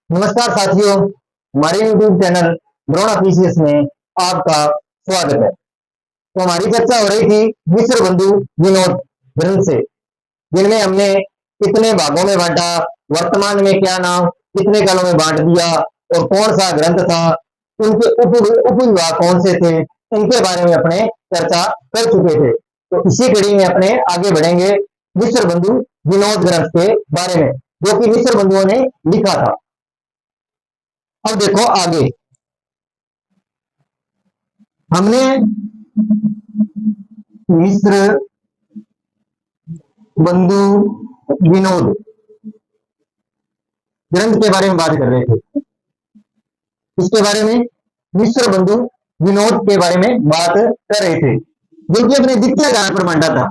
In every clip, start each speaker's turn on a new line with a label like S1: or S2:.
S1: नमस्कार साथियों, हमारे YouTube चैनल ब्रॉड ऑफिशियल्स में आपका स्वागत है। तो हमारी चर्चा हो रही थी मिस्र बंधु विनोद ग्रंथ से, जिनमें हमने कितने भागों में बांटा, वर्तमान में क्या नाम, कितने कालों में बांट दिया और कौन सा ग्रंथ था, उनके उपविभाग कौन से थे, इनके बारे में अपने चर्चा कर चुके थे। तो इसी कड़ी में अपने आगे बढ़ेंगे मिस्र बंधु विनोद ग्रंथ के बारे में, जो कि मिस्र बंधुओं ने लिखा था। अब देखो आगे हमने मिस्र बंधु विनोद ग्रंथ के बारे में बात कर रहे थे। इसके बारे में मिस्र बंधु विनोद के बारे में बात कर रहे थे, जो कि अपने द्वितीय आधार पर बांटा था।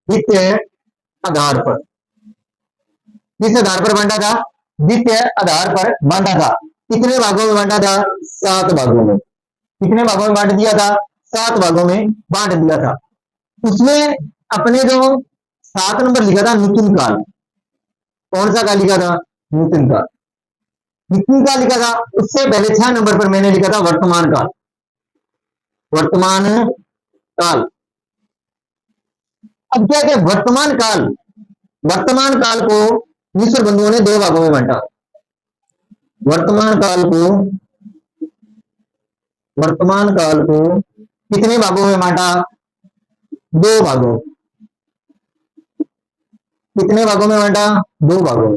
S1: द्वितीय आधार पर, किस आधार पर बांटा था? द्वितीय आधार पर बांटा था। कितने भागों में बांटा था? 7 भागों में। कितने भागों में बांट दिया था? 7 भागों में बांट दिया था। उसमें अपने जो 7 नंबर लिखा था नूतन काल, कौन सा काल लिखा था? नूतन काल। नूतन काल लिखा था। उससे पहले 6 नंबर पर मैंने लिखा था वर्तमान काल। वर्तमान काल। अब क्या क्या वर्तमान काल, वर्तमान काल को मिस्र बंधुओं ने 2 भागों में बांटा। वर्तमान काल को कितने भागों में बांटा? 2 भागों। कितने भागों में बांटा? 2 भागों।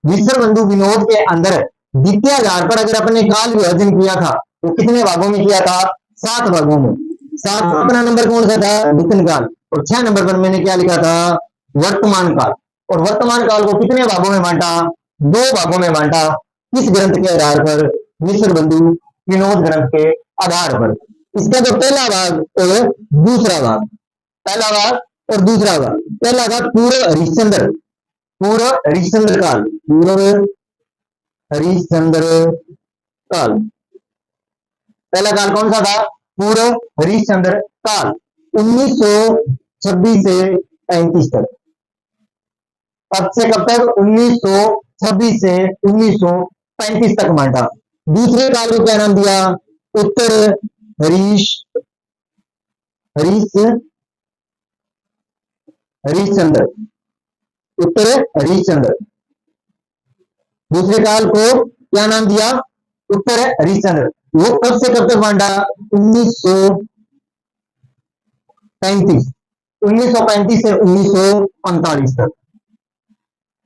S1: मिस्र बंधु विनोद के अंदर द्वितीय आधार पर अगर अपने काल विभाजन किया था तो कितने भागों में किया था? 7 भागों में। 7 अपना नंबर कौन सा था? नूतन काल। और 6 नंबर पर मैंने क्या लिखा था? वर्तमान काल। और वर्तमान काल को कितने भागों में बांटा? 2 भागों में बांटा। किस ग्रंथ के आधार पर? मिस्र बंधु विनोद ग्रंथ के आधार पर। इसका जो पहला भाग और दूसरा भाग, पहला भाग और दूसरा भाग। पहला भाग पूर्व हरिश्चंद्र, पूर्व हरिश्चंद्र काल, पूर्व हरिश्चंद्र काल। पहला काल कौन सा था? पूर्व हरिश्चंद्र काल, 1926 से 35 तक। कब से कब तक? 1926 से 1935 तक बांटा। दूसरे काल को क्या नाम दिया? उत्तर हरिश्चंद्र, उत्तर हरिश्चंद्र। दूसरे काल को क्या नाम दिया? उत्तर हरिश्चंद्र। वो कब से कब तक बांटा? 1935, 1935 से 1945 तक,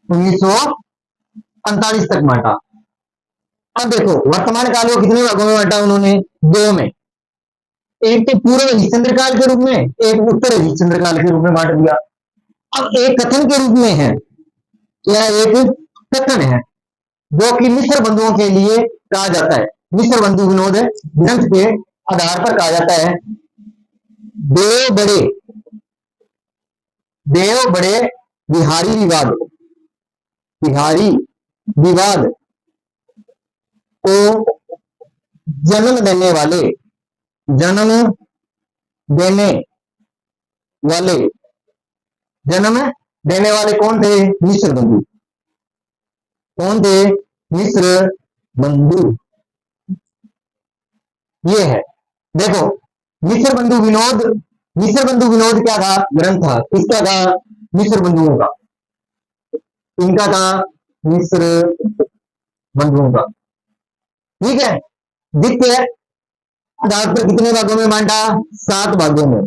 S1: 1945 तक बांटा। अब देखो वर्तमान काल को कितने भागों में बांटा उन्होंने? 2 में। एक तो पूर्व हरिश्चंद्र काल के रूप में, एक उत्तर हरिश्चंद्र काल के रूप में बांट दिया। अब एक कथन के रूप में है, क्या एक कथन है जो कि मिस्र बंधुओं के लिए कहा जाता है। मिस्र बंधु विनोद ग्रंथ के आधार पर कहा जाता है देव बड़े बिहारी विवाद, बिहारी विवाद को जन्म देने वाले, जन्म देने वाले, जन्म देने वाले कौन थे? मिस्र बंधु। कौन थे? मिस्र बंधु। ये है, देखो मिस्र बंधु विनोद, मिस्र बंधु विनोद क्या था? ग्रंथ था। किसका था? मिस्र बंधुओं का। इनका था मिस्र बंधुओं का। ठीक है। द्वितीय आधार पर कितने भागों में बांटा? 7 भागों में।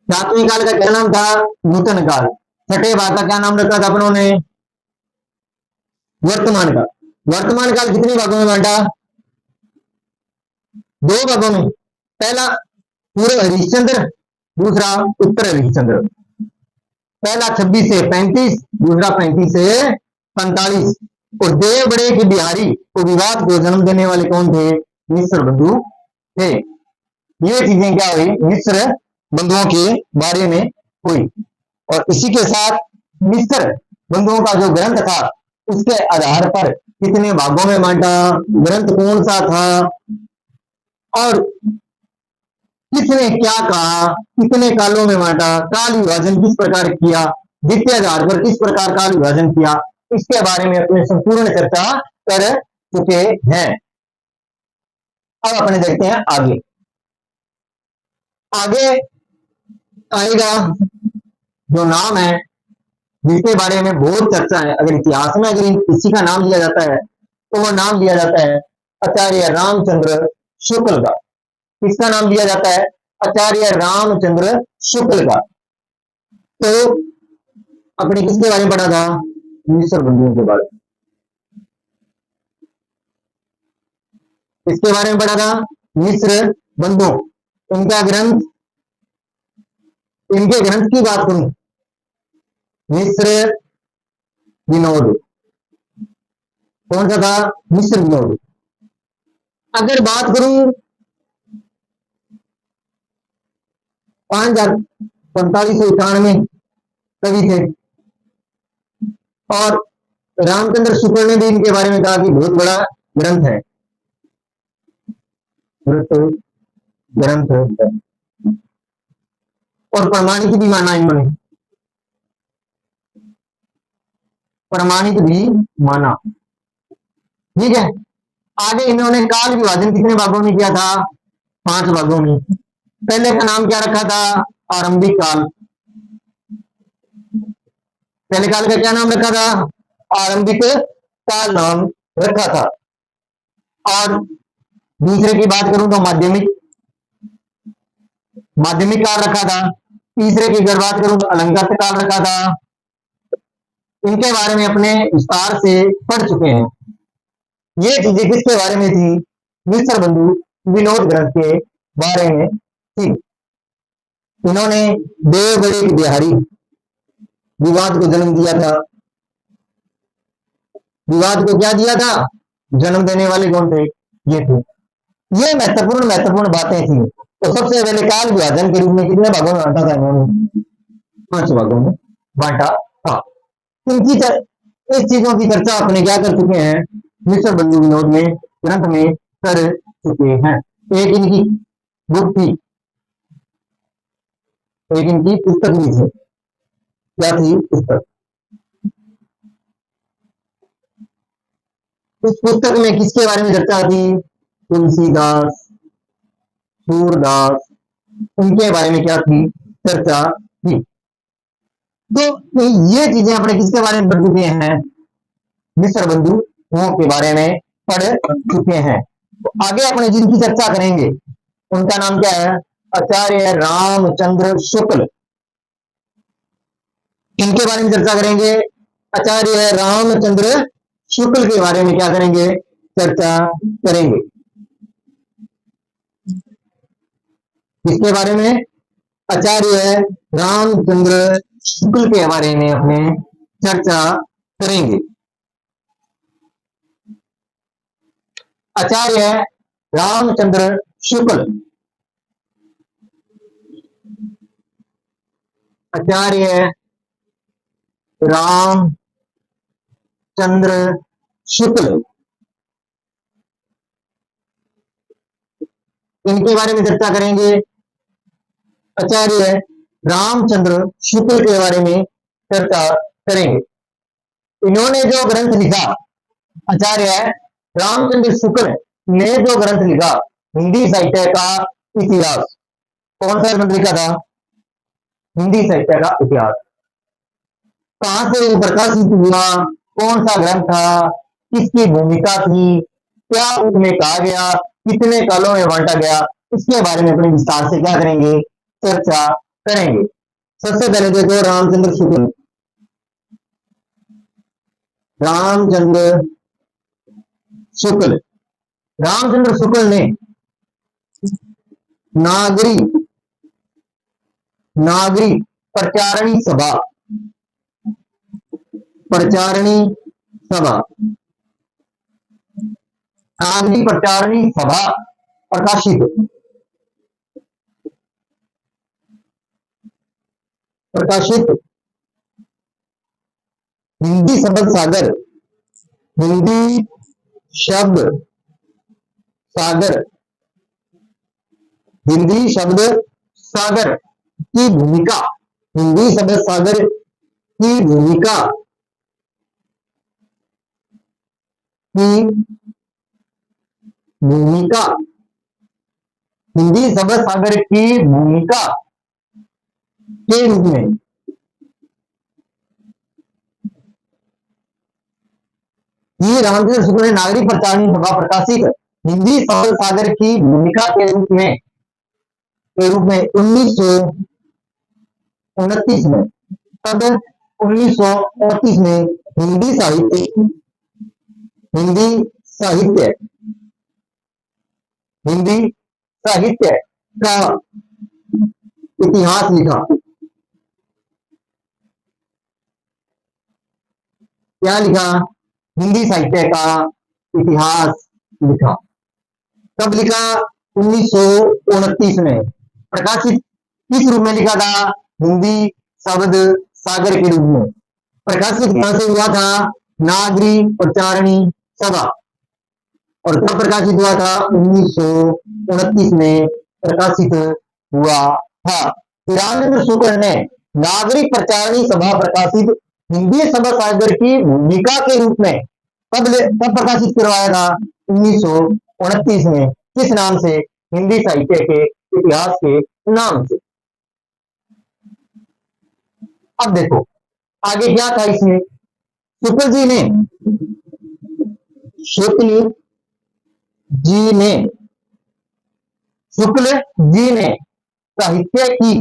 S1: 7वें काल का क्या नाम था? नूतन काल। 6ठे भाग का क्या नाम रखा था अपनों ने? वर्तमान काल। वर्तमान काल कितने भागों में बांटा? 2 भागों में। पहला पूर्व हरिश्चंद्र, दूसरा उत्तर हरिश्चंद्र। पहला 26 से 35, दूसरा 35 से 45। और देव बड़े के बिहारी को विवाद को जन्म देने वाले कौन थे? मिस्र बंधु थे। ये चीजें क्या हुई? मिस्र बंधुओं के बारे में हुई। और इसी के साथ मिस्र बंधुओं का जो ग्रंथ था उसके आधार पर कितने भागों में बांटा, ग्रंथ कौन सा था और किसने क्या कहा, कितने कालों में बांटा, काल विभाजन किस प्रकार किया, द्वितीय आधार पर किस प्रकार काल विभाजन किया, इसके बारे में अपने संपूर्ण चर्चा कर चुके हैं। अब अपने देखते हैं आगे। आगे आएगा जो नाम है जिसके बारे में बहुत चर्चा है। अगर इतिहास में अगर किसी का नाम लिया जाता है तो वो नाम लिया जाता है आचार्य रामचंद्र शुक्ल का। किसका नाम लिया जाता है? आचार्य रामचंद्र शुक्ल का। तो अपने किसके बारे में पढ़ा था? मिश्र बंधुओं के बारे में। किसके बारे में पढ़ा था? मिश्र बंधु। इनका ग्रंथ, इनके ग्रंथ की बात करूं, मिश्र विनोद। कौन सा था? मिश्र विनोद। अगर बात करूं 5,4591 कवि थे और रामचंद्र शुक्ल ने भी इनके बारे में कहा कि बहुत बड़ा ग्रंथ है, ग्रंथ है और प्रमाणित भी माना इन्होंने, प्रमाणित भी माना। ठीक है। आगे इन्होंने काल विभाजन कितने भागों में किया था? 5 भागों में। पहले का नाम क्या रखा था? आरंभिक काल। पहले काल का क्या नाम रखा था? आरंभिक काल नाम रखा था। और दूसरे की बात करूं तो माध्यमिक, माध्यमिक काल रखा था। तीसरे की अगर बात करूं तो अलंकृत काल रखा था। इनके बारे में अपने विस्तार से पढ़ चुके हैं। ये चीजें किसके बारे में थी? मिश्र बंधु विनोद ग्रंथ के बारे में थी। इन्होंने देव बड़े बिहारी विवाद को जन्म दिया था। विवाद को क्या दिया था? जन्म देने वाले कौन थे? ये थे। ये महत्वपूर्ण बातें थी। तो सबसे पहले काल विभाजन के रूप में कितने भागों में बांटा था इन्होंने? 5 भागों में बांटा था। इनकी इस चीजों की चर्चा अपने क्या कर चुके हैं? मिश्र बंधु विनोद में ग्रंथ में कर चुके हैं। एक इनकी बुक थी, एक इनकी पुस्तक भी थी। क्या थी? पुस्तक। उस पुस्तक में किसके बारे में चर्चा थी? तुलसीदास, सूरदास, उनके बारे में क्या थी? चर्चा थी। तो ये चीजें अपने किसके बारे में पढ़ चुके हैं? मिश्र बंधुओं के बारे में पढ़ चुके हैं। तो आगे अपने जिनकी चर्चा करेंगे उनका नाम क्या है? आचार्य रामचंद्र शुक्ल। इनके बारे में चर्चा करेंगे। आचार्य रामचंद्र शुक्ल के बारे में क्या करेंगे? चर्चा करेंगे। किसके बारे में? आचार्य रामचंद्र शुक्ल के बारे में अपने चर्चा करेंगे। आचार्य रामचंद्र शुक्ल, आचार्य रामचंद्र शुक्ल, इनके बारे में चर्चा करेंगे। आचार्य रामचंद्र शुक्ल के बारे में चर्चा करेंगे। इन्होंने जो ग्रंथ लिखा, आचार्य रामचंद्र शुक्ल ने जो ग्रंथ लिखा हिंदी साहित्य का इतिहास, कौन सा ग्रंथ लिखा था? हिंदी साहित्य का इतिहास। कहां से प्रकाशित हुआ? कौन सा ग्रंथ था? किसकी भूमिका थी? क्या उसमें कहा गया? कितने कालों में बांटा गया? इसके बारे में अपने विस्तार से क्या करेंगे? चर्चा करेंगे। सबसे पहले देखो रामचंद्र शुक्ल। रामचंद्र शुक्ल, रामचंद्र शुक्ल ने नागरी प्रचारणी सभा, नागरी प्रचारणी सभा प्रकाशित हिंदी शब्द सागर, हिंदी शब्द सागर, हिंदी शब्द सागर की भूमिका, हिंदी शब्द सागर की भूमिका की भूमिका, हिंदी शब्द सागर की भूमिका के रूप में, ये रामचंद्र शुक्ल ने नागरिक प्रचारणी सभा प्रकाशित हिंदी शब्द सागर की भूमिका के रूप में 1929 में, तब 1929 में हिंदी साहित्य हिंदी साहित्य का इतिहास लिखा। क्या लिखा? हिंदी साहित्य का इतिहास लिखा। कब लिखा? 1929 में। प्रकाशित किस रूप में लिखा था? हिंदी शब्द सागर के रूप में। प्रकाशित कहां से हुआ था? नागरिक प्रचारणी सभा। और कब प्रकाशित हुआ था? 1929 में प्रकाशित हुआ था। रामचंद्र शुक्ल ने नागरिक प्रचारणी सभा प्रकाशित हिंदी सभा सागर की भूमिका के रूप में कब प्रकाशित करवाया था? 1929 में। किस नाम से? हिंदी साहित्य के इतिहास के नाम से। अब देखो आगे क्या था इसमें। शुक्ल जी ने साहित्य की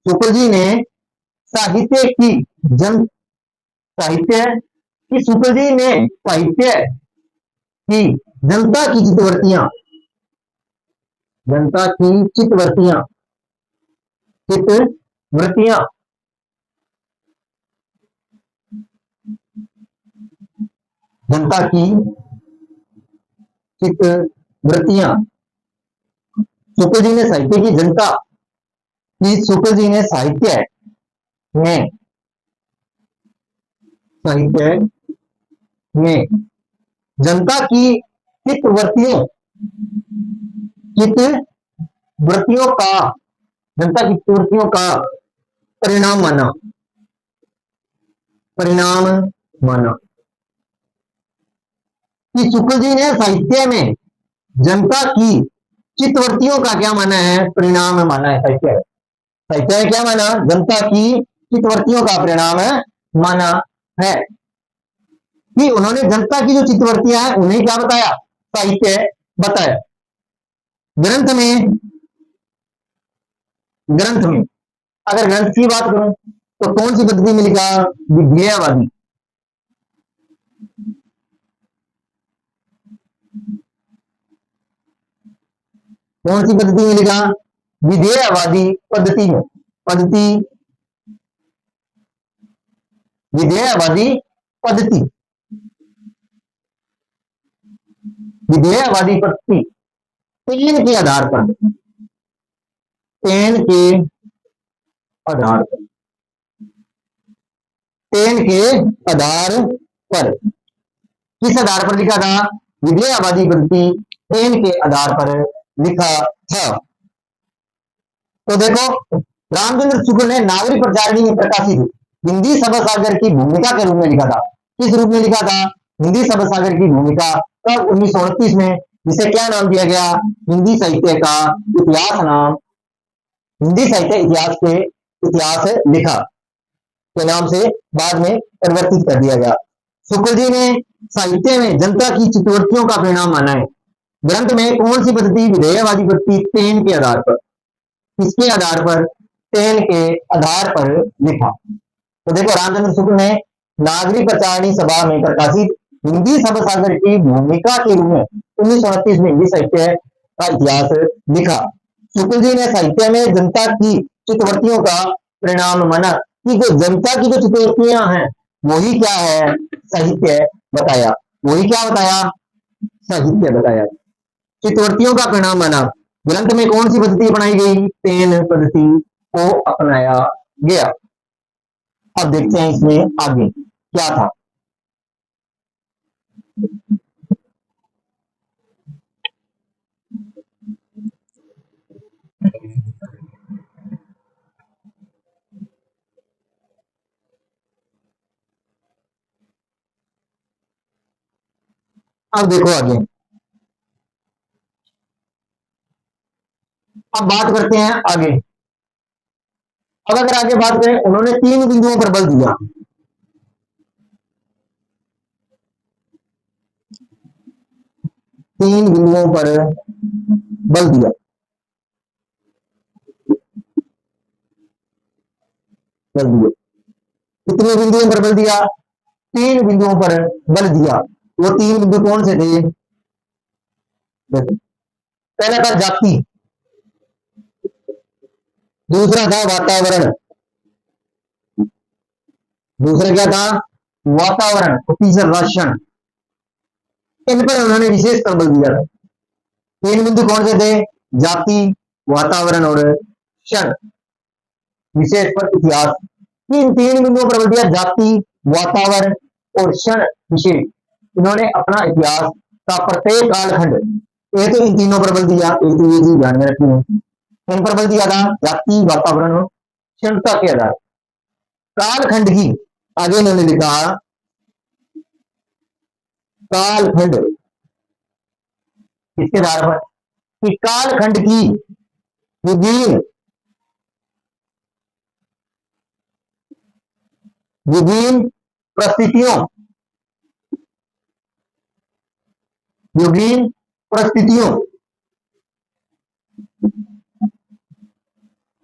S1: शुक्ल जी ने साहित्य की जन साहित्य की शुक्ल जी ने साहित्य की जनता की चितवृत्तियां जनता की चितवृत्तियां शुक्ल जी ने साहित्य की जनता की शुक्ल जी ने साहित्य में जनता की चितवृत्तियों का परिणाम माना कि शुक्ल जी ने साहित्य में जनता की चितवृत्तियों का क्या माना है? परिणाम माना है। साहित्य में क्या माना? जनता की चितवृत्तियों का परिणाम माना है कि उन्होंने जनता की जो चितवृत्तियां हैं उन्हें क्या बताया? साहित्य बताया। ग्रंथ में अगर ग्रंथ की बात करूं तो कौन सी पद्धति में लिखा? विधेयवादी। कौन सी पद्धति में लिखा? विधेयवादी पद्धति में। विधेयवादी पद्धति पेन के आधार पर किस आधार पर लिखा था? विधेयवादी पद्धति पेन के आधार पर लिखा था। तो देखो रामचंद्र शुक्ल ने नागरिक प्रचारणी में प्रकाशित हिंदी सभा सागर की भूमिका के रूप में लिखा था। किस रूप में लिखा था? हिंदी सभा सागर की भूमिका। तब 1929 में, जिसे क्या नाम दिया गया? हिंदी साहित्य का इतिहास नाम, हिंदी साहित्य इतिहास के इतिहास लिखा के नाम से बाद में परिवर्तित कर दिया गया। शुक्ल जी ने साहित्य में जनता की चितवृत्तियों का परिणाम माना है। ग्रंथ में कौन सी पद्धति? विधेयवादी पद्धति पेन के आधार पर। किसके आधार पर? पेन के आधार पर लिखा। तो देखो रामचंद्र शुक्ल ने नागरिक प्रचारणी सभा में प्रकाशित हिंदी सभा सागर की भूमिका के रूप में 1929 में हिंदी साहित्य का इतिहास लिखा। शुक्ल जी ने साहित्य में जनता की चितवृत्तियों का परिणाम माना कि जो जनता की जो चितवृत्तियां हैं वही क्या है? साहित्य बताया। वही क्या बताया? साहित्य बताया। चितवृत्तियों का परिणाम माना। ग्रंथ में कौन सी पद्धति अपनाई गई? पेन पद्धति को अपनाया गया। अब देखते हैं इसमें आगे क्या था। अब देखो आगे, अब बात करते हैं आगे। अब अगर आगे बात करें, उन्होंने 3 बिंदुओं पर बल दिया। तीन बिंदुओं पर बल दिया। बल दिया, कितने बिंदुओं पर बल दिया? 3 बिंदुओं पर बल दिया। वो 3 बिंदु कौन से थे? पहला था जाति, दूसरा था वातावरण, दूसरा क्या था? वातावरण, ऑफिशियल राशन। इन पर उन्होंने विशेष कर बल दिया था। 3 बिंदु कौन से थे? जाति, वातावरण और क्षण। विशेष पर इतिहास। इन 3 बिंदुओं पर बल दिया, जाति, वातावरण और क्षण विशेष। इन्होंने अपना इतिहास का प्रत्येक कालखंड, ये तो इन तीनों पर बल दिया, एक तो ये चीज ध्यान में रखनी है। इन पर बल दिया था जाति, वातावरण और क्षमता के आधार। कालखंड की, आगे इन्होंने लिखा कालखंड, किसके आधार पर? कि कालखंड की विभिन्न विभिन्न परिस्थितियों, विभिन्न परिस्थितियों,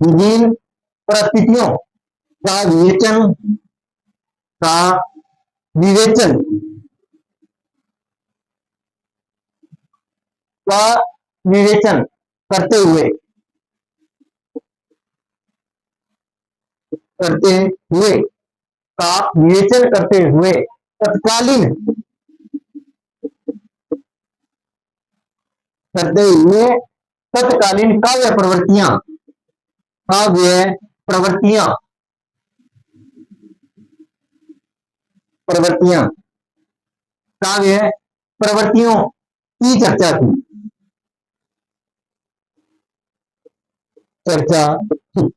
S1: विभिन्न परिस्थितियों का विवेचन, का विवेचन, का विवेचन करते हुए, करते हुए, का विवेचन करते हुए तत्कालीन, करते हुए तत्कालीन काव्य प्रवृत्तियां, काव्य प्रवृत्तियां, प्रवृत्तियां, काव्य प्रवृत्तियों की चर्चा की, चर्चा की।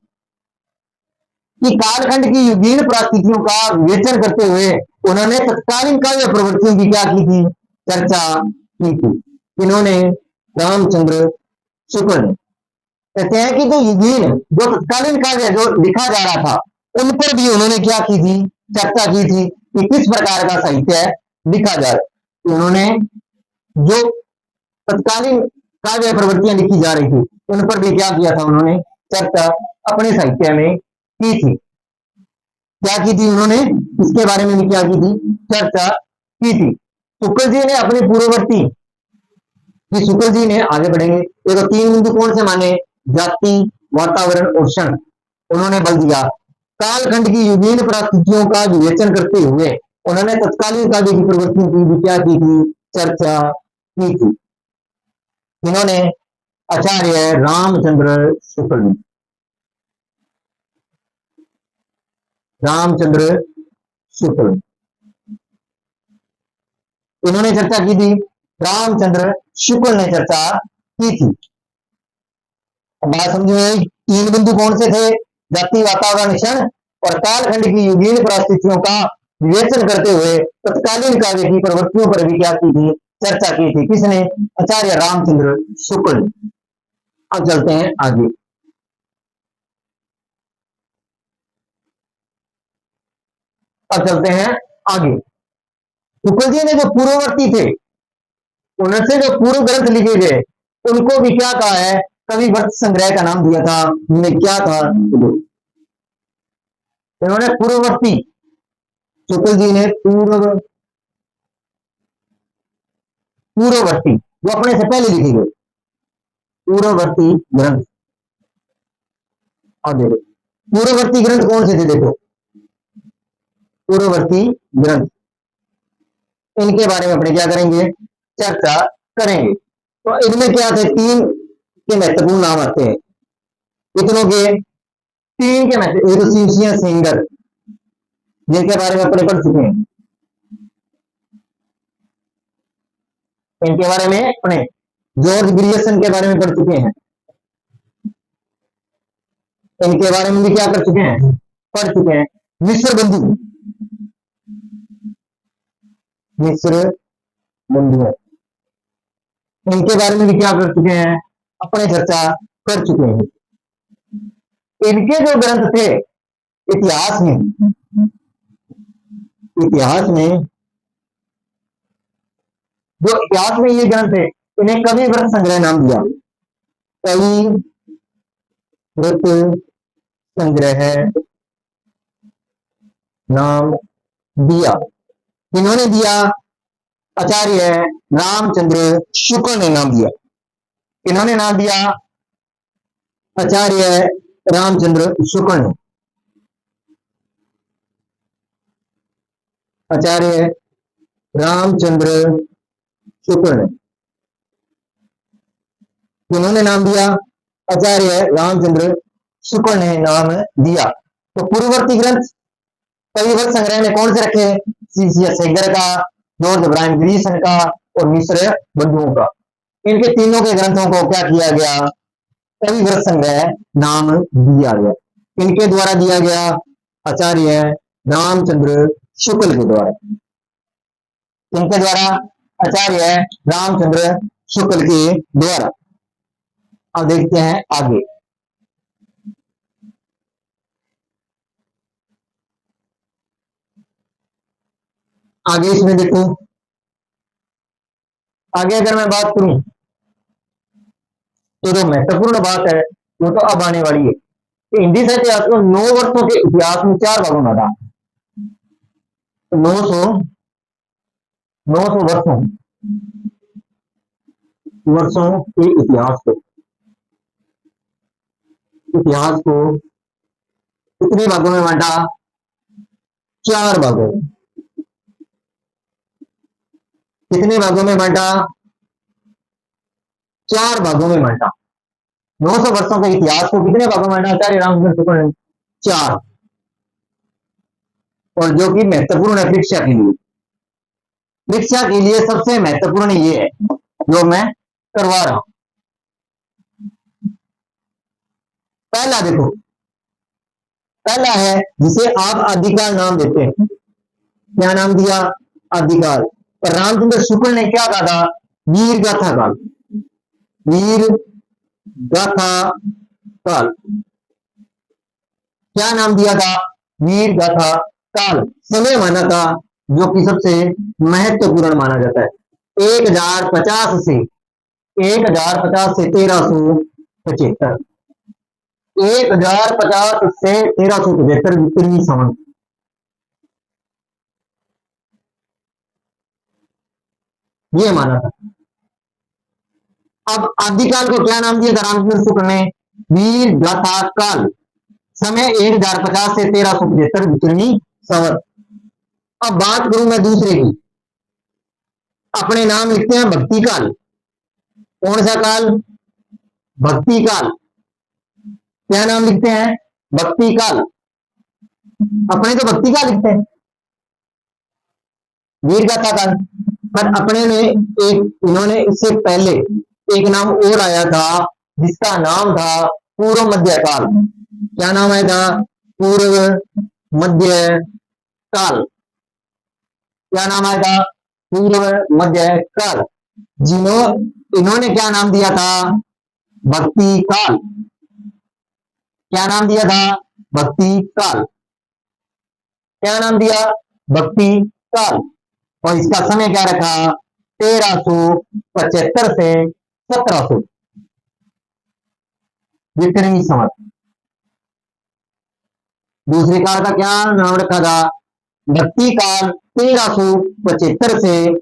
S1: कि कालखंड की विभिन्न परिस्थितियों का विवेचन करते हुए उन्होंने तत्कालीन काव्य प्रवृत्तियों की क्या की थी? चर्चा की थी। इन्होंने रामचंद्र शुक्ल ने, कहते हैं कि जो विभिन्न, जो तत्कालीन काव्य जो लिखा जा रहा था, उन पर भी उन्होंने क्या की थी? चर्चा की थी कि किस प्रकार का साहित्य लिखा जाए। उन्होंने जो तत्कालीन काव्य प्रवृत्तियां लिखी जा रही थी, उन पर भी क्या किया था? उन्होंने चर्चा अपने साहित्य में की थी। क्या की थी उन्होंने? इसके बारे में भी क्या की थी? चर्चा की थी। शुक्ल जी ने अपने पूर्ववर्ती, शुक्ल जी ने, आगे बढ़ेंगे, देखो 3 बिंदु कौन से माने? जाति, वातावरण और क्षण। उन्होंने बल दिया कालखंड की विभिन्न परिस्थितियों का विवेचन करते हुए उन्होंने तत्कालीन काव्य की प्रवृत्तियों की भी क्या की थी? चर्चा की थी। इन्होंने आचार्य रामचंद्र शुक्ल, रामचंद्र शुक्ल, इन्होंने चर्चा की थी। रामचंद्र शुक्ल ने चर्चा की थी। बात समझे? 3 बिंदु कौन से थे? जाति, वातावरण, क्षण और कालखंड की विभिन्न परिस्थितियों का विवेचन करते हुए तत्कालीन काव्य की प्रवृत्तियों पर भी क्या की थी? चर्चा की थी। किसने? आचार्य रामचंद्र शुक्ल ने। अब चलते हैं आगे। अब चलते हैं आगे। शुक्ल जी ने जो पूर्ववर्ती थे, उनसे जो पूर्व ग्रंथ लिखे गए, उनको भी क्या कहा है? कवि वर्त संग्रह का नाम दिया था। उन्हें क्या था? इन्होंने पूर्ववर्ती, शुक्ल जी ने पूर्ववर्ती, जो अपने से पहले लिखे गए पूर्ववर्ती ग्रंथ। और देखो पूर्ववर्ती ग्रंथ कौन से थे? देखो पूर्ववर्ती ग्रंथ, इनके बारे में अपने क्या करेंगे? चर्चा करेंगे। तो इनमें क्या थे? 3 के महत्वपूर्ण नाम आते हैं। कितनों के? 3 के महत्व। एक तो शिवसिंह सेंगर, जिनके बारे में अपने पढ़ चुके हैं, इनके बारे में अपने जॉर्ज ग्रियर्सन के बारे में पढ़ चुके हैं, इनके बारे में भी क्या कर चुके हैं? पढ़ चुके हैं। मिश्र बंधु, मिश्र बंधु इनके बारे में भी क्या कर चुके हैं, अपने चर्चा कर चुके हैं। इनके जो ग्रंथ थे इतिहास में, इतिहास में जो इतिहास में ये ग्रंथ है, इन्हें कवि व्रत संग्रह नाम दिया। कवि व्रत संग्रह नाम दिया। इन्होंने दिया, आचार्य रामचंद्र शुक्ल ने नाम दिया। इन्होंने नाम दिया आचार्य रामचंद्र शुक्ल ने। आचार्य रामचंद्र शुक्ल ने इन्होंने नाम दिया, आचार्य रामचंद्र शुक्ल ने नाम दिया। तो पूर्ववर्ती ग्रंथ कवि व्रत संग्रह में कौन से रखे, सीसीएस सेगर का, जॉर्ज इब्राहिम ग्रीसन का और मिस्र बंधुओं का। इनके तीनों के ग्रंथों को क्या किया गया, कवि व्रत संग्रह नाम दिया गया। इनके द्वारा दिया गया, आचार्य रामचंद्र शुक्ल के द्वारा। इनके द्वारा, आचार्य रामचंद्र शुक्ल के द्वारा। अब देखते हैं आगे। आगे इसमें देखो, आगे अगर मैं बात करूं तो जो महत्वपूर्ण बात है वो तो अब आने वाली है कि हिंदी साहित्य इतिहास को 9 वर्षों के इतिहास में 4 भागों में बांटा। 900 वर्षों के इतिहास को कितने भागों में बांटा, 4 भागों। कितने भागों में बांटा, 4 भागों में बांटा। 900 वर्षों के इतिहास को कितने भागों में बांटा, आचार्य रामचंद्र शुक्ल ने, 4। और जो कि महत्वपूर्ण है परीक्षा के लिए। परीक्षा के लिए सबसे महत्वपूर्ण ये है जो मैं करवा रहा हूं। पहला देखो, पहला है जिसे आप आदिकाल नाम देते हैं। क्या नाम दिया, आदिकाल। और रामचंद्र शुक्ल ने क्या कहा था, वीर गाथा काल। वीर गाथा काल क्या नाम दिया था, वीर गाथा काल। समय माना था जो कि सबसे महत्वपूर्ण माना जाता है। 1050 से 1375। 1050 से 1375 विक्रमी संवत। ये माना था। अब आदिकाल को क्या नाम दिया था रामचंद्र शुक्ल ने, वीर गाथा काल। समय 1050 से 1375 विक्रमी संवत। अब बात करूं मैं दूसरे की, अपने नाम लिखते हैं भक्ति काल। कौन सा काल, भक्ति काल। क्या नाम लिखते हैं, भक्ति काल। अपने तो भक्ति काल लिखते हैं, वीर गाथा काल। पर अपने ने इन्होंने इससे पहले एक नाम और आया था जिसका नाम था पूर्व मध्य काल। क्या नाम आया था, पूर्व मध्य काल। क्या नाम आया था, पूर्व मध्य काल। इन्होंने क्या नाम दिया था, भक्ति काल। क्या नाम दिया था, भक्ति काल। क्या नाम दिया, भक्ति काल। और इसका समय क्या रखा, 1375 से 1700 विक्रमी संवत। दूसरे काल का क्या नाम रखा था, भक्ति काल 1375 से,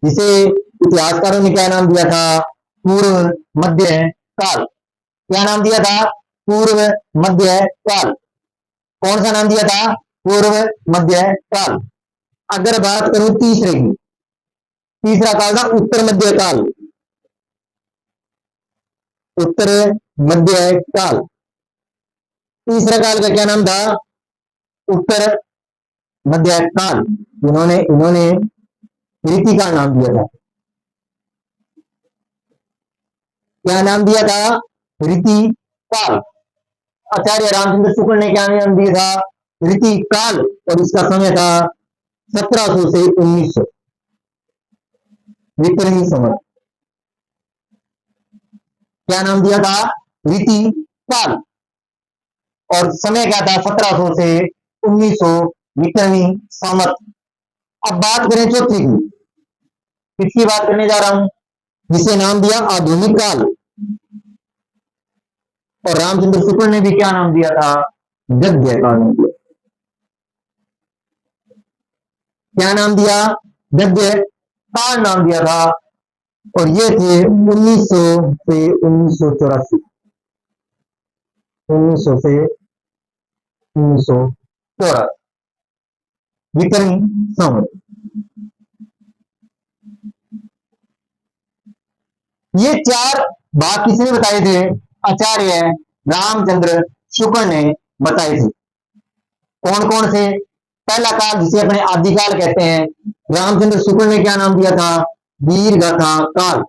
S1: जिसे इतिहासकारों ने क्या नाम दिया था, पूर्व मध्य काल। क्या नाम दिया था, पूर्व मध्य काल। कौन सा नाम दिया था, पूर्व मध्य काल। अगर बात करूं तीसरे की, तीसरा काल था उत्तर मध्य काल। उत्तर मध्य काल। तीसरा काल का क्या नाम था, उत्तर मध्य काल। इन्होंने रीति का नाम दिया था। क्या नाम दिया था, रीति काल। आचार्य रामचंद्र शुक्ल ने क्या नाम दिया था, रीति काल। और इसका समय था 1700 से 1900 विक्रमी संवत। क्या नाम दिया था? रीति काल। और समय क्या था? 1700 से 1900 विक्रमी संवत। अब बात करें चौथी की, किसकी बात करने जा रहा हूं? जिसे नाम दिया आधुनिक काल। और रामचंद्र शुक्ल ने भी क्या नाम दिया था? गद्य काल नाम दिया। क्या नाम दिया? गद्य काल नाम दिया था। और ये थे 1900 से 1984, 1900 से 1984 विक्रमी संवत। ये चार भाग किसने बताए थे? आचार्य रामचंद्र शुक्ल ने बताए थे। कौन कौन से? पहला काल जिसे अपने आदिकाल कहते हैं, रामचंद्र शुक्ल ने क्या नाम दिया था? दीर्घाथा काल।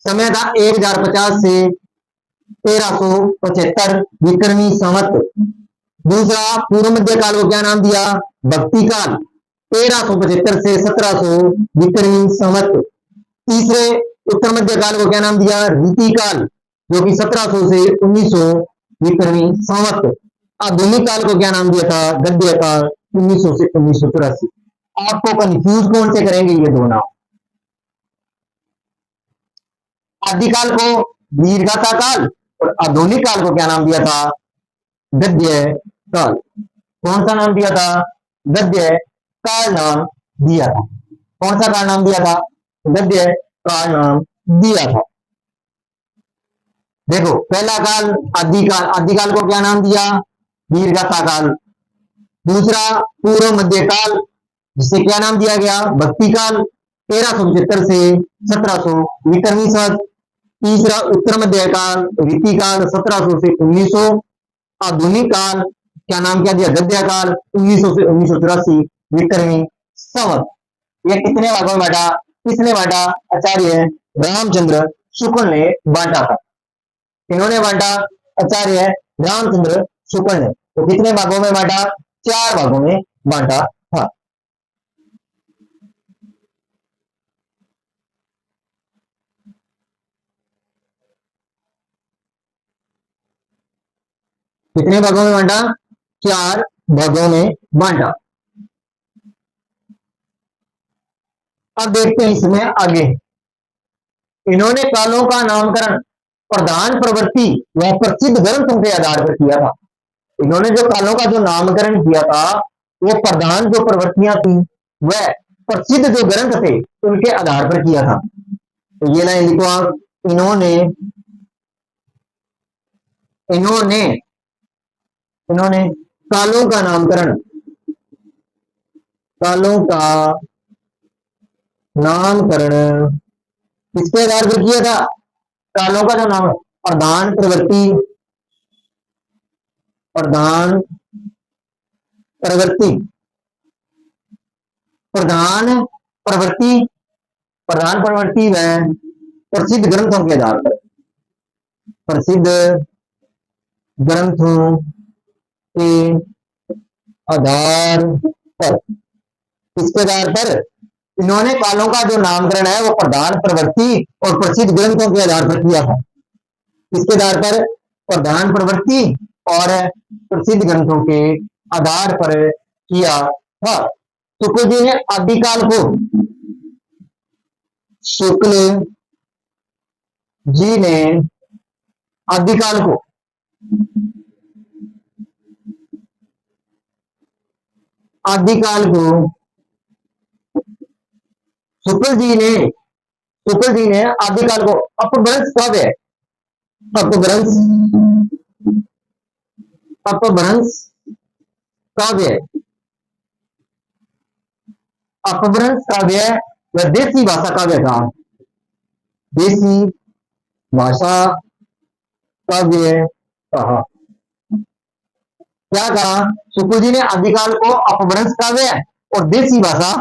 S1: समय था 1050 से 1375 विक्रमी संवत। दूसरा पूर्व मध्य काल को क्या नाम दिया? भक्ति काल, 1375 से 1700 विक्रमी संवत। तीसरे उत्तर मध्य काल को क्या नाम दिया? रीति काल, जो कि 1700 से 1900 विक्रमी संवत। आधुनिक काल को क्या नाम दिया था? गद्य काल, 1900 से 1984। आपको कंफ्यूज कौन से करेंगे ये दो नाम? आदिकाल को दीर्घाता काल और आधुनिक काल को क्या नाम दिया था? गद्य काल। कौन सा नाम दिया था? गद्य काल नाम दिया था। कौन सा काल नाम दिया था? गद्य काल नाम दिया था। देखो, पहला काल आदिकाल, आदिकाल को क्या नाम दिया? दीर्घाता काल। दूसरा पूर्व मध्य काल, जिसे क्या नाम दिया गया? भक्ति काल, 1375 से 1700 विक्रमी संवत। तीसरा उत्तर मध्य काल रीति काल, 1700 से 1900। आधुनिक काल क्या नाम क्या दिया? गद्य काल, 1900 से 1984 विक्रमी संवत। यह कितने भागों में बांटा? किसने बांटा? आचार्य रामचंद्र शुक्ल ने बांटा था। इन्होंने बांटा? आचार्य रामचंद्र शुक्ल ने। तो कितने भागों में बांटा? 4 भागों में बांटा था। कितने भागों में बांटा? 4 भागों में बांटा। अब देखते हैं इसमें आगे। इन्होंने कालों का नामकरण प्रधान प्रवृत्ति व प्रसिद्ध ग्रंथों के आधार पर किया था। इन्होंने जो कालों का जो नामकरण किया था, वो प्रधान जो प्रवृत्तियां थी वह प्रसिद्ध जो ग्रंथ थे उनके आधार पर किया था। तो ये लाइन लिखो आप, इन्होंने इन्होंने इन्होंने कालों का नामकरण, कालों का नामकरण किसके आधार पर किया था? कालों का जो नाम प्रधान प्रवृत्ति, प्रधान प्रवृत्ति, प्रधान प्रवृत्ति, प्रधान प्रवृत्ति व प्रसिद्ध ग्रंथों के आधार पर, प्रसिद्ध ग्रंथों के आधार पर। इसके आधार पर इन्होंने कालों का जो नामकरण है वो प्रधान प्रवृत्ति और प्रसिद्ध ग्रंथों के आधार पर किया था। इसके आधार पर प्रधान प्रवृत्ति और प्रसिद्ध ग्रंथों के आधार पर किया था। शुक्ल जी ने आदिकाल को, शुक्ल जी ने आदिकाल को शुक्ल जी ने आदिकाल को अपभ्रंश काव्य, अपभ्रंश अपभ्रंश काव्य, अपभ्रंश काव्य व देसी भाषा काव्य का, देसी भाषा काव्य कहा। क्या कहा? शुक्ल जी ने आदिकाल को अपभ्रंश काव्य और देसी भाषा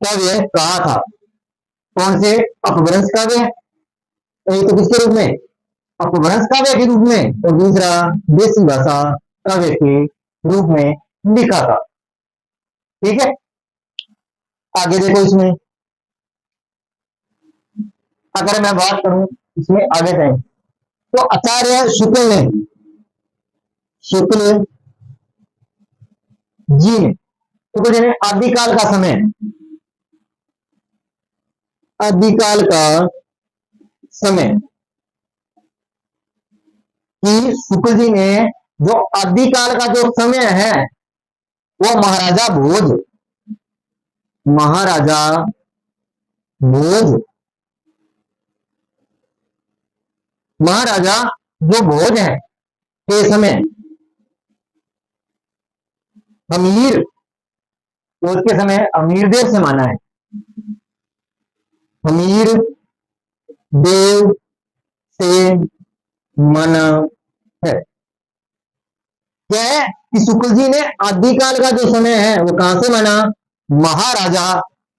S1: काव्य कहा था। कौन से? अपभ्रंश काव्य, एक तो किसके रूप में? अपभ्रंश काव्य के रूप में, और दूसरा देसी भाषा काव्य के रूप में लिखा था। ठीक है, आगे देखो। इसमें अगर मैं बात करूं इसमें आगे से, तो आचार्य शुक्ल ने, शुक्ल जी ने, शुक्ल जी ने आदिकाल का समय, आदिकाल का समय कि शुक्ल जी ने जो आदिकाल का जो समय है वो महाराजा भोज, महाराजा भोज, महाराजा जो भोज है के समय अमीर, भोज के समय अमीर देव से माना है, अमीर देव से माना है। क्या है कि शुक्ल जी ने आदिकाल का जो समय है वो कहां से माना, महाराजा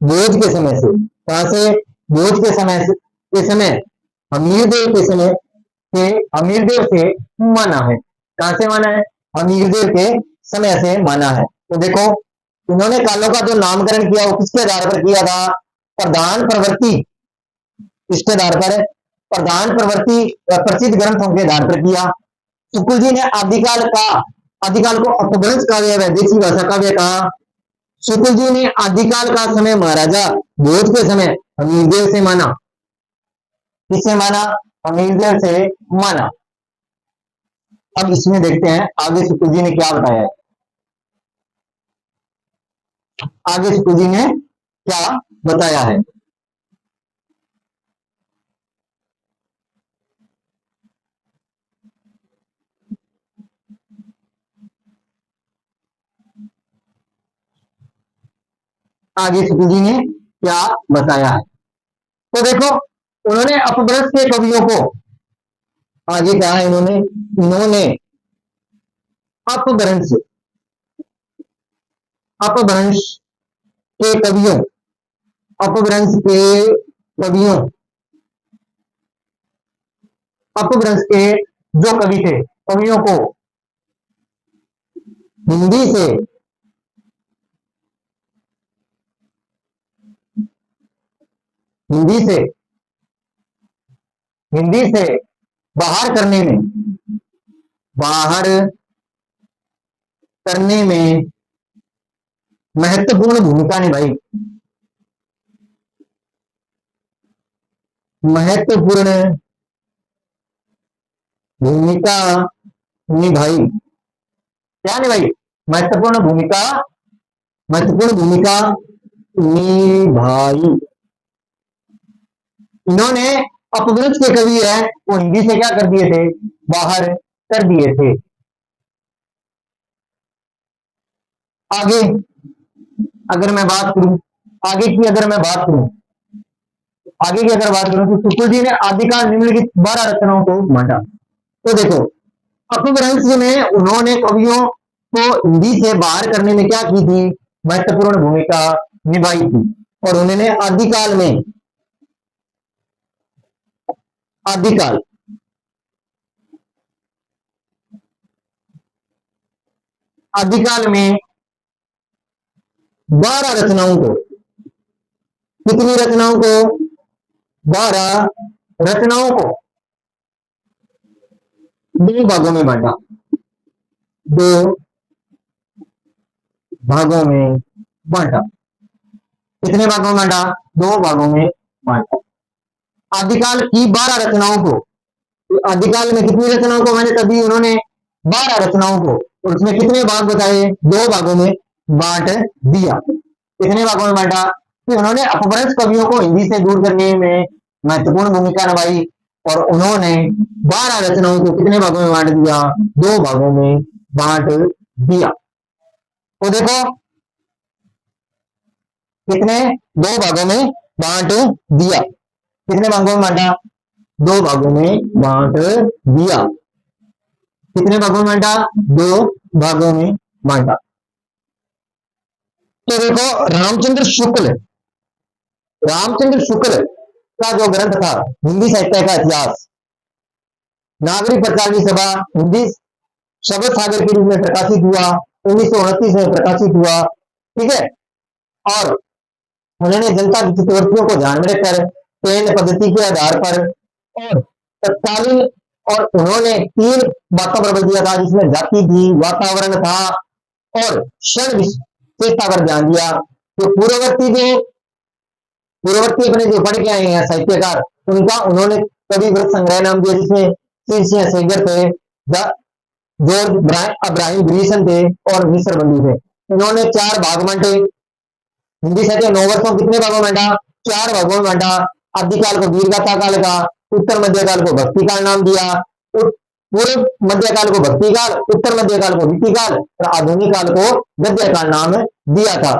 S1: भोज के समय से, कहां से, भोज के समय से, के समय अमीर देव के समय के, अमीर देव से माना है, कहां से माना है, अमीर देव के समय से माना है। तो देखो इन्होंने कालों का जो नामकरण किया वो किसके आधार पर किया था, प्रधान प्रवृत्ति, किसके आधार पर, प्रधान प्रवृत्ति प्रसिद्ध ग्रंथों के आधार पर किया। शुक्ल जी ने आदिकाल का, आदिकाल को अपभ्रंश काव्य, वैदेशिक भाषा काव्य कहा। शुक्ल जी ने आदिकाल का समय महाराजा भोज के समय अमीरदेव से माना, किससे माना, अमीरदेव से माना। अब इसमें देखते हैं आगे शुक्ल जी ने क्या बताया है, आगे शुक्ल जी ने क्या बताया है। आगे शुक्ल जी ने क्या बताया है, तो देखो उन्होंने अपभ्रंश के कवियों को, आगे कहा है इन्होंने, इन्होंने अपभ्रंश, अपभ्रंश के कवियों, अपभ्रंश के कवियों, अपभ्रंश के जो कवि थे कवियों को हिंदी से, हिंदी से, हिंदी से बाहर करने में, बाहर करने में महत्वपूर्ण भूमिका निभाई, महत्वपूर्ण भूमिका निभाई, क्या निभाई, महत्वपूर्ण भूमिका, महत्वपूर्ण भूमिका निभाई। इन्होंने अपभ्रंश के कवि है वो हिंदी से क्या कर दिए थे, बाहर कर दिए थे। आगे अगर मैं बात करूं, आगे की अगर मैं बात करूं, आगे की अगर बात करूं तो शुक्ल जी ने आदिकाल निम्नलिखित 12 रचनाओं को बांटा। तो देखो अपभ्रंश में उन्होंने कवियों को हिंदी से बाहर करने में क्या की थी, महत्वपूर्ण भूमिका निभाई थी। और उन्होंने आदिकाल में, आदिकाल, आदिकाल में 12 रचनाओं को, कितनी रचनाओं को, 12 रचनाओं को 2 भागों में बांटा, 2 भागों में बांटा। कितने भागों में बांटा, 2 भागों में बांटा। आदिकाल की 12 रचनाओं को, तो आदिकाल में कितनी रचनाओं को मैंने तभी उन्होंने 12 रचनाओं को, और उसमें कितने भाग बताए, 2 भागों में बांट दिया। कितने भागों में बांटा, तो उन्होंने अपभ्रंश कवियों को हिंदी से दूर करने में महत्वपूर्ण भूमिका निभाई और उन्होंने 12 रचनाओं को कितने भागों में बांट दिया, 2 भागों में बांट दिया। तो देखो कितने, 2 भागों में बांट दिया। कितने भागों में बांटा, 2 भागों में बांट दिया। कितने भागों में बांटा, 2 भागों में बांटा। तो देखो रामचंद्र शुक्ल, रामचंद्र शुक्ल का जो ग्रंथ था हिंदी साहित्य का इतिहास, नागरिक प्रचार की सभा हिंदी शब्द सागर के रूप में प्रकाशित हुआ, 1929 में प्रकाशित हुआ, ठीक है। और उन्होंने जनता की चुनौतियों को ध्यान में रखकर चयन पद्धति के आधार पर और तत्कालीन और उन्होंने 3 बातों पर बल दिया था, जिसमें जाति थी, वातावरण था और क्षण विशेषता पर ध्यान दिया। तो पूर्ववर्ती अपने जो पढ़ के आए हैं साहित्यकार, उनका उन्होंने कवि व्रत संग्रह नाम दिया, जिसमें शीर्षिया सेगर थे, जॉर्ज अब्राहिम ग्रीसन थे और मिस्र बंधु थे। इन्होंने 4 भाग बांटे। हिंदी साहित्य 9 वर्षों कितने भागों में बांटा? 4 भागों में बांटा। आदिकाल को वीरगाथा काल का, उत्तर मध्यकाल को भक्ति काल नाम दिया, पूर्व मध्यकाल को भक्ति काल, उत्तर मध्यकाल को रीति काल और आधुनिक काल को गद्य काल नाम दिया था।